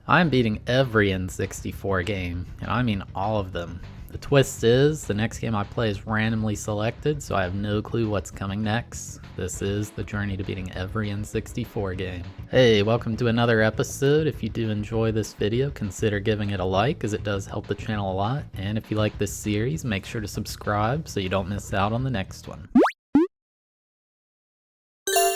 I'm beating every N64 game, and I mean all of them. The twist is, the next game I play is randomly selected, so I have no clue what's coming next. This is the journey to beating every N64 game. Hey, welcome to another episode. If you do enjoy this video, consider giving it a like, as it does help the channel a lot. And if you like this series, make sure to subscribe so you don't miss out on the next one.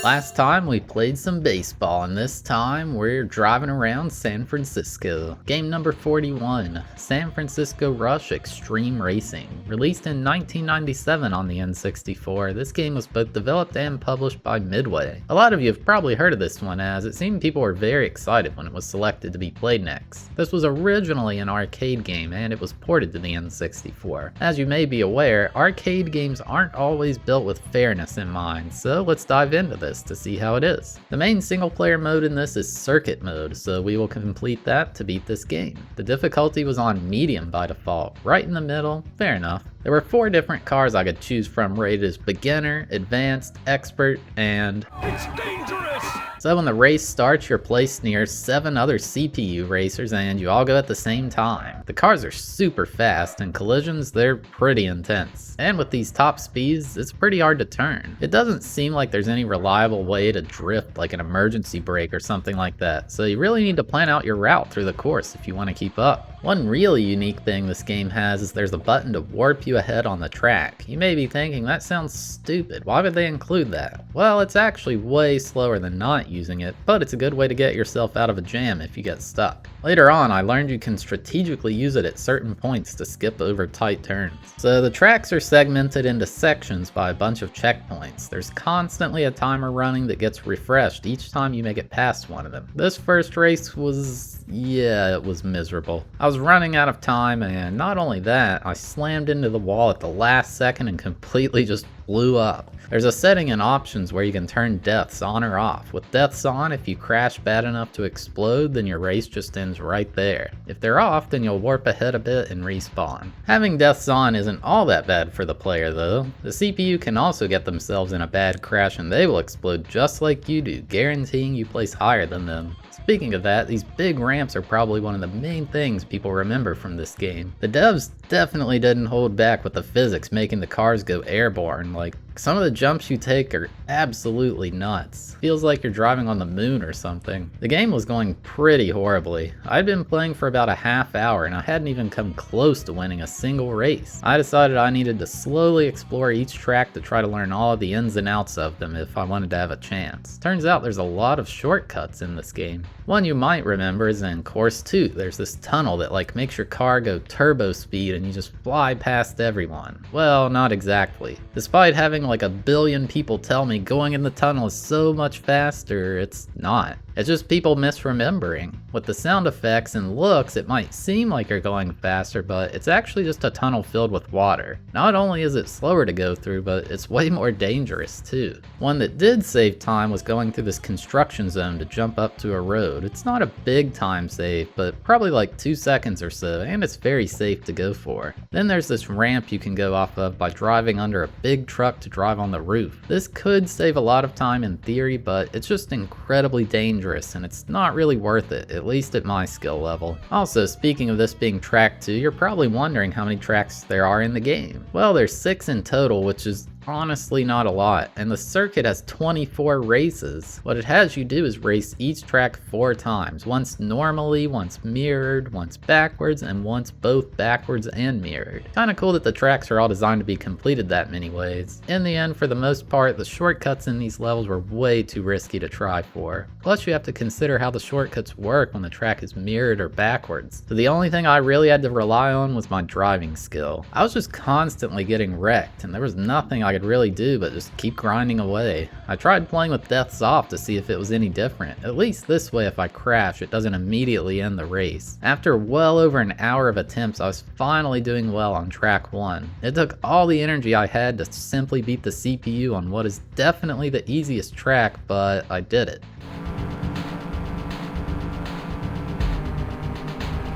Last time we played some baseball, and this time we're driving around San Francisco. Game number 41, San Francisco Rush Extreme Racing. Released in 1997 on the N64, this game was both developed and published by Midway. A lot of you have probably heard of this one, as it seemed people were very excited when it was selected to be played next. This was originally an arcade game, and it was ported to the N64. As you may be aware, arcade games aren't always built with fairness in mind, so let's dive into this to see how it is. The main single player mode in this is circuit mode, so we will complete that to beat this game. The difficulty was on medium by default, right in the middle, fair enough. There were 4 different cars I could choose from, rated as beginner, advanced, expert, and it's dangerous! So when the race starts, you're placed near 7 other CPU racers and you all go at the same time. The cars are super fast, and collisions, they're pretty intense. And with these top speeds, it's pretty hard to turn. It doesn't seem like there's any reliable way to drift, like an emergency brake or something like that, so you really need to plan out your route through the course if you want to keep up. One really unique thing this game has is there's a button to warp you ahead on the track. You may be thinking, that sounds stupid, why would they include that? Well, it's actually way slower than not using it, but it's a good way to get yourself out of a jam if you get stuck. Later on, I learned you can strategically use it at certain points to skip over tight turns. So the tracks are segmented into sections by a bunch of checkpoints. There's constantly a timer running that gets refreshed each time you make it past one of them. This first race was, it was miserable. I was running out of time, and not only that, I slammed into the wall at the last second and completely just blew up. There's a setting in options where you can turn deaths on or off. With deaths on, if you crash bad enough to explode, then your race just ends right there. If they're off, then you'll warp ahead a bit and respawn. Having deaths on isn't all that bad for the player though. The CPU can also get themselves in a bad crash and they will explode just like you do, guaranteeing you place higher than them. Speaking of that, these big ramps are probably one of the main things people remember from this game. The devs definitely didn't hold back with the physics, making the cars go airborne. Like, some of the jumps you take are absolutely nuts. Feels like you're driving on the moon or something. The game was going pretty horribly. I'd been playing for about a half hour and I hadn't even come close to winning a single race. I decided I needed to slowly explore each track to try to learn all of the ins and outs of them if I wanted to have a chance. Turns out there's a lot of shortcuts in this game. One you might remember is in Course 2. There's this tunnel that makes your car go turbo speed and you just fly past everyone. Well, not exactly. Despite having like a billion people tell me going in the tunnel is so much faster, it's not. It's just people misremembering. With the sound effects and looks, it might seem like you're going faster, but it's actually just a tunnel filled with water. Not only is it slower to go through, but it's way more dangerous too. One that did save time was going through this construction zone to jump up to a road. It's not a big time save, but probably like 2 seconds or so, and it's very safe to go for. Then there's this ramp you can go off of by driving under a big truck to drive on the roof. This could save a lot of time in theory, but it's just incredibly dangerous and it's not really worth it, at least at my skill level. Also, speaking of this being track 2, you're probably wondering how many tracks there are in the game. Well, there's 6 in total, which is honestly not a lot, and the circuit has 24 races. What it has you do is race each track 4 times, once normally, once mirrored, once backwards, and once both backwards and mirrored. Kinda cool that the tracks are all designed to be completed that many ways. In the end, for the most part, the shortcuts in these levels were way too risky to try for. Plus you have to consider how the shortcuts work when the track is mirrored or backwards. So the only thing I really had to rely on was my driving skill. I was just constantly getting wrecked, and there was nothing I could really do but just keep grinding away. I tried playing with deaths off to see if it was any different. At least this way, if I crash, it doesn't immediately end the race. After well over an hour of attempts, I was finally doing well on track 1. It took all the energy I had to simply beat the CPU on what is definitely the easiest track, but I did it.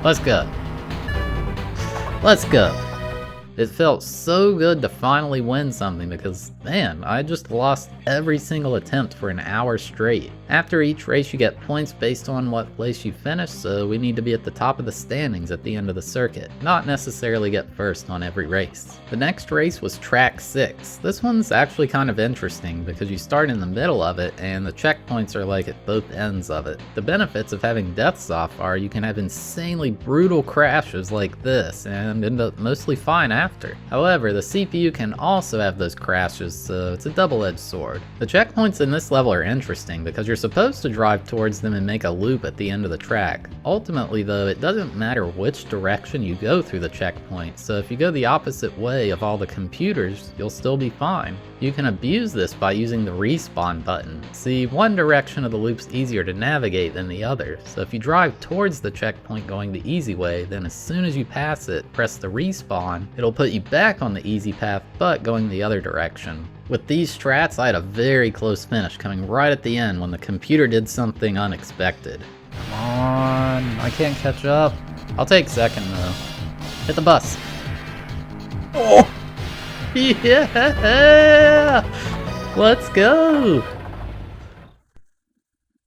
Let's go. Let's go. It felt so good to finally win something because, man, I just lost every single attempt for an hour straight. After each race you get points based on what place you finish, so we need to be at the top of the standings at the end of the circuit, not necessarily get first on every race. The next race was track 6. This one's actually kind of interesting because you start in the middle of it and the checkpoints are like at both ends of it. The benefits of having deaths off are you can have insanely brutal crashes like this and end up mostly fine after. However, the CPU can also have those crashes, so it's a double-edged sword. The checkpoints in this level are interesting because you're supposed to drive towards them and make a loop at the end of the track. Ultimately though, it doesn't matter which direction you go through the checkpoint, so if you go the opposite way of all the computers, you'll still be fine. You can abuse this by using the respawn button. See, one direction of the loop's easier to navigate than the other, so if you drive towards the checkpoint going the easy way, then as soon as you pass it, press the respawn, it'll put you back on the easy path but going the other direction. With these strats, I had a very close finish coming right at the end when the computer did something unexpected. Come on, I can't catch up. I'll take second though. Hit the bus. Oh! Yeah! Let's go!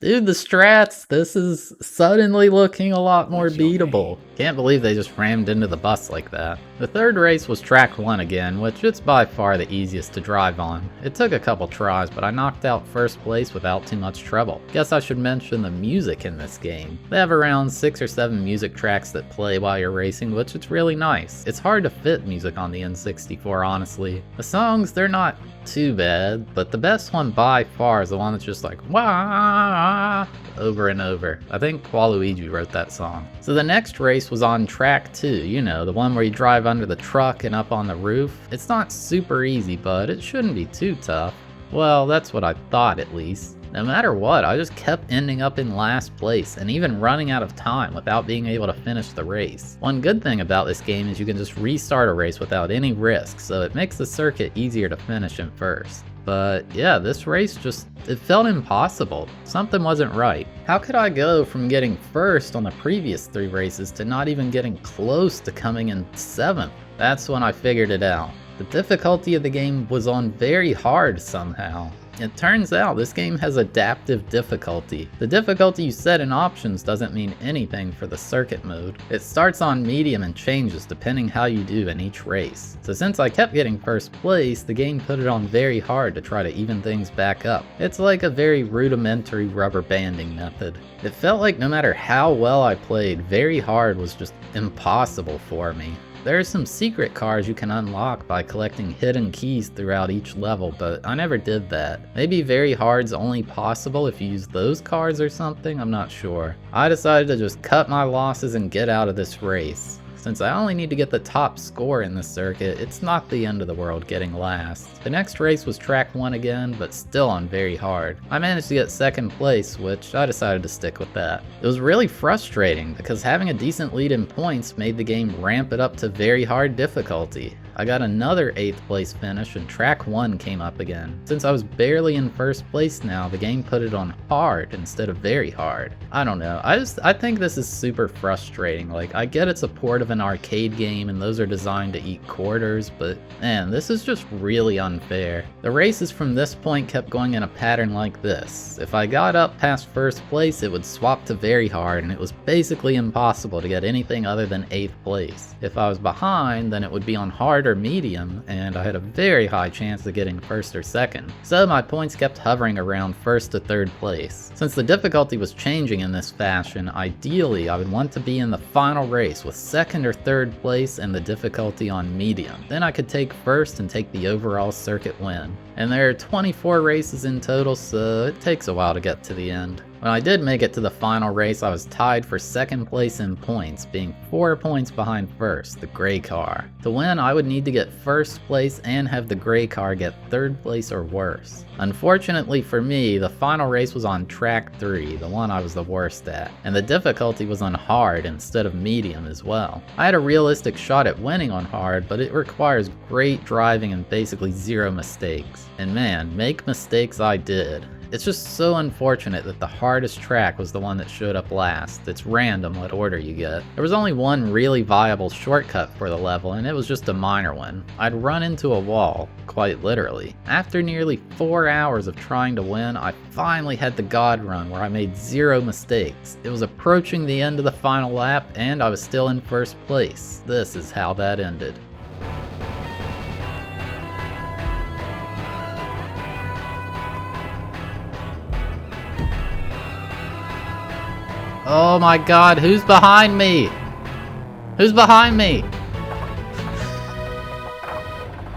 Dude, the strats, this is suddenly looking a lot more beatable. Can't believe they just rammed into the bus like that. The third race was track 1 again, which it's by far the easiest to drive on. It took a couple tries, but I knocked out first place without too much trouble. Guess I should mention the music in this game. They have around 6 or 7 music tracks that play while you're racing, which is really nice. It's hard to fit music on the N64, honestly. The songs, they're not too bad, but the best one by far is the one that's just like wah over and over. I think Waluigi wrote that song. So the next race was on track 2, you know, the one where you drive under the truck and up on the roof. It's not super easy, but it shouldn't be too tough. Well, that's what I thought at least. No matter what, I just kept ending up in last place and even running out of time without being able to finish the race. One good thing about this game is you can just restart a race without any risk, so it makes the circuit easier to finish in first. But yeah, this race it felt impossible. Something wasn't right. How could I go from getting first on the previous 3 races to not even getting close to coming in 7th? That's when I figured it out. The difficulty of the game was on very hard somehow. It turns out this game has adaptive difficulty. The difficulty you set in options doesn't mean anything for the circuit mode. It starts on medium and changes depending how you do in each race. So since I kept getting first place, the game put it on very hard to try to even things back up. It's like a very rudimentary rubber banding method. It felt like no matter how well I played, very hard was just impossible for me. There are some secret cars you can unlock by collecting hidden keys throughout each level, but I never did that. Maybe very hard's only possible if you use those cars or something, I'm not sure. I decided to just cut my losses and get out of this race. Since I only need to get the top score in this circuit, it's not the end of the world getting last. The next race was track 1 again, but still on very hard. I managed to get second place, which I decided to stick with that. It was really frustrating because having a decent lead in points made the game ramp it up to very hard difficulty. I got another 8th place finish and track 1 came up again. Since I was barely in first place now, the game put it on hard instead of very hard. I don't know, I think this is super frustrating. Like, I get it's a port of an arcade game and those are designed to eat quarters, but man, this is just really unfair. The races from this point kept going in a pattern like this. If I got up past first place, it would swap to very hard and it was basically impossible to get anything other than 8th place. If I was behind, then it would be on hard or medium, and I had a very high chance of getting first or second. So my points kept hovering around first to third place. Since the difficulty was changing in this fashion, ideally I would want to be in the final race with second or third place and the difficulty on medium. Then I could take first and take the overall circuit win. And there are 24 races in total, so it takes a while to get to the end. When I did make it to the final race, I was tied for second place in points, being 4 points behind first, the gray car. To win, I would need to get first place and have the gray car get third place or worse. Unfortunately for me, the final race was on track 3, the one I was the worst at, and the difficulty was on hard instead of medium as well. I had a realistic shot at winning on hard, but it requires great driving and basically 0 mistakes. And man, make mistakes I did. It's just so unfortunate that the hardest track was the one that showed up last. It's random what order you get. There was only one really viable shortcut for the level, and it was just a minor one. I'd run into a wall, quite literally. After nearly 4 hours of trying to win, I finally had the God run where I made 0 mistakes. It was approaching the end of the final lap, and I was still in first place. This is how that ended. Oh my god, who's behind me? Who's behind me?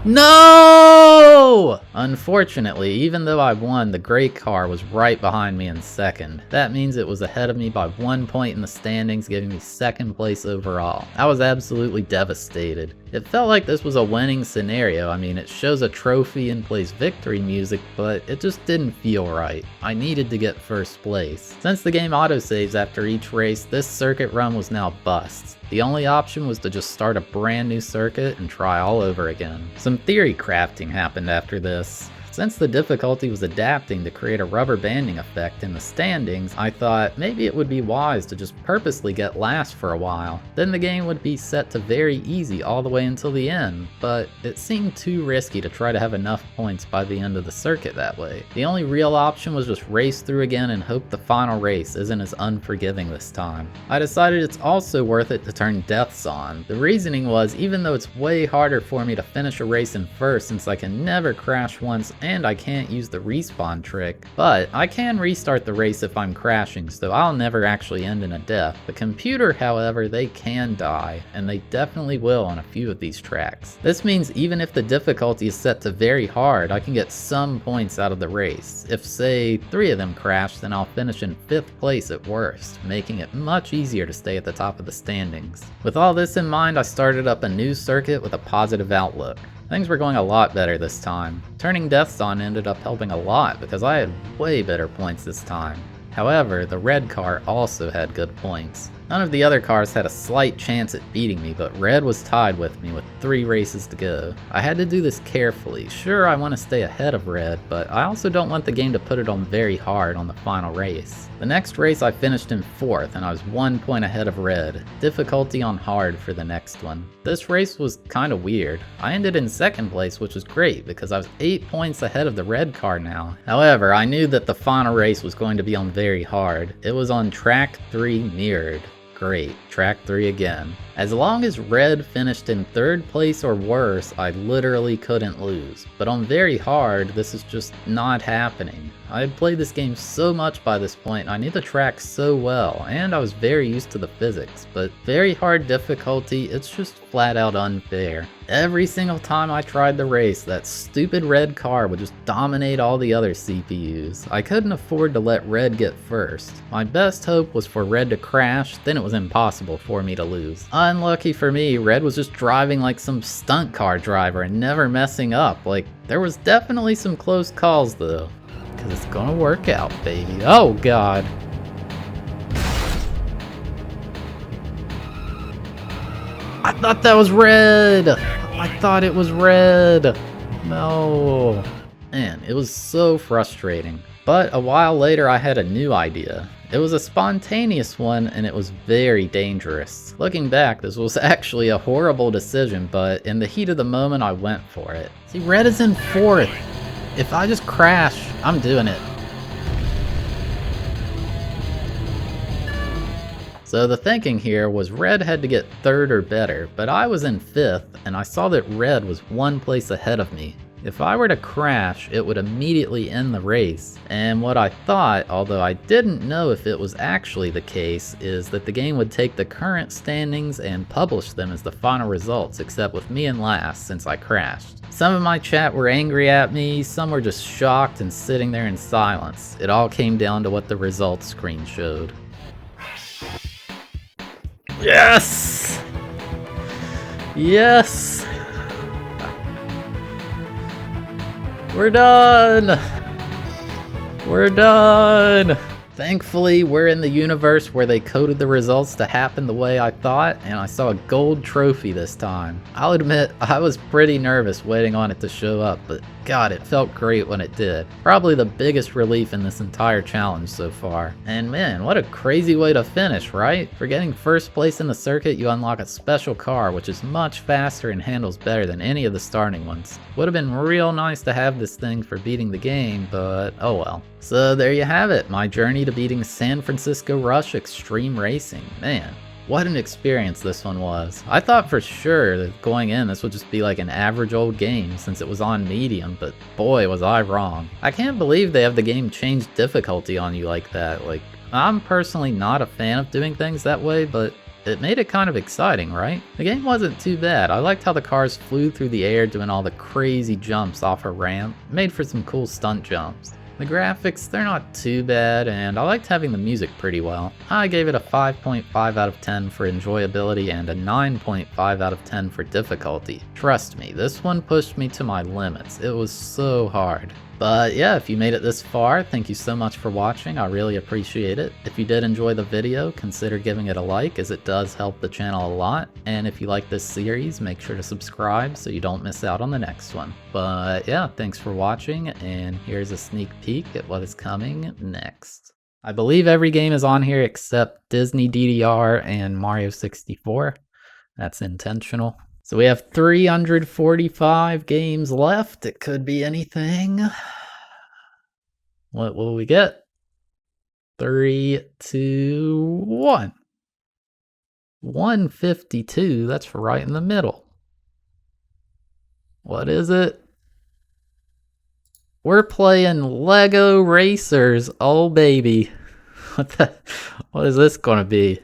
No! Unfortunately, even though I won, the gray car was right behind me in second. That means it was ahead of me by 1 point in the standings, giving me second place overall. I was absolutely devastated. It felt like this was a winning scenario. I mean, it shows a trophy and plays victory music, but it just didn't feel right. I needed to get first place. Since the game autosaves after each race, this circuit run was now bust. The only option was to just start a brand new circuit and try all over again. Some theory crafting happened after this. Since the difficulty was adapting to create a rubber banding effect in the standings, I thought maybe it would be wise to just purposely get last for a while. Then the game would be set to very easy all the way until the end, but it seemed too risky to try to have enough points by the end of the circuit that way. The only real option was just race through again and hope the final race isn't as unforgiving this time. I decided it's also worth it to turn deaths on. The reasoning was, even though it's way harder for me to finish a race in first since I can never crash once and I can't use the respawn trick, but I can restart the race if I'm crashing, so I'll never actually end in a death. The computer, however, they can die, and they definitely will on a few of these tracks. This means even if the difficulty is set to very hard, I can get some points out of the race. If, say, 3 of them crash, then I'll finish in 5th place at worst, making it much easier to stay at the top of the standings. With all this in mind, I started up a new circuit with a positive outlook. Things were going a lot better this time. Turning deaths on ended up helping a lot because I had way better points this time. However, the red car also had good points. None of the other cars had a slight chance at beating me, but red was tied with me with 3 races to go. I had to do this carefully. Sure, I want to stay ahead of red, but I also don't want the game to put it on very hard on the final race. The next race I finished in 4th, and I was 1 point ahead of red. Difficulty on hard for the next one. This race was kinda weird. I ended in 2nd place, which was great because I was 8 points ahead of the red car now. However, I knew that the final race was going to be on very hard. It was on track 3 mirrored. Great, track 3 again. As long as red finished in 3rd place or worse, I literally couldn't lose. But on very hard, this is just not happening. I had played this game so much by this point, I knew the track so well, and I was very used to the physics, but very hard difficulty, it's just flat out unfair. Every single time I tried the race, that stupid red car would just dominate all the other CPUs. I couldn't afford to let red get first. My best hope was for red to crash, then it was impossible for me to lose. Unlucky for me, red was just driving like some stunt car driver and never messing up. Like, there was definitely some close calls though. Cause it's gonna work out, baby. Oh god. I thought that was red! I thought it was red! No. Man, it was so frustrating. But a while later I had a new idea. It was a spontaneous one and it was very dangerous. Looking back, this was actually a horrible decision, but in the heat of the moment I went for it. See, red is in 4th. If I just crash, I'm doing it. So the thinking here was red had to get 3rd or better, but I was in 5th and I saw that red was 1 place ahead of me. If I were to crash, it would immediately end the race. And what I thought, although I didn't know if it was actually the case, is that the game would take the current standings and publish them as the final results, except with me in last since I crashed. Some of my chat were angry at me, some were just shocked and sitting there in silence. It all came down to what the results screen showed. Yes! Yes! We're done! We're done! Thankfully, we're in the universe where they coded the results to happen the way I thought, and I saw a gold trophy this time. I'll admit, I was pretty nervous waiting on it to show up, but God, it felt great when it did. Probably the biggest relief in this entire challenge so far. And man, what a crazy way to finish, right? For getting first place in the circuit, you unlock a special car, which is much faster and handles better than any of the starting ones. Would have been real nice to have this thing for beating the game, but oh well. So there you have it, my journey to beating San Francisco Rush Extreme Racing. Man, what an experience this one was. I thought for sure that going in this would just be like an average old game since it was on medium, but boy was I wrong. I can't believe they have the game change difficulty on you like that. Like, I'm personally not a fan of doing things that way, but it made it kind of exciting, right? The game wasn't too bad. I liked how the cars flew through the air doing all the crazy jumps off a ramp. It made for some cool stunt jumps. The graphics, they're not too bad, and I liked having the music pretty well. I gave it a 5.5 out of 10 for enjoyability and a 9.5 out of 10 for difficulty. Trust me, this one pushed me to my limits. It was so hard. But yeah, if you made it this far, thank you so much for watching. I really appreciate it. If you did enjoy the video, consider giving it a like, as it does help the channel a lot. And if you like this series, make sure to subscribe so you don't miss out on the next one. But yeah, thanks for watching, and here's a sneak peek at what is coming next. I believe every game is on here except Disney DDR and Mario 64. That's intentional. So we have 345 games left. It could be anything. What will we get? 3, 2, 1. 152. That's right in the middle. What is it? We're playing Lego Racers. Oh baby. What is this gonna be?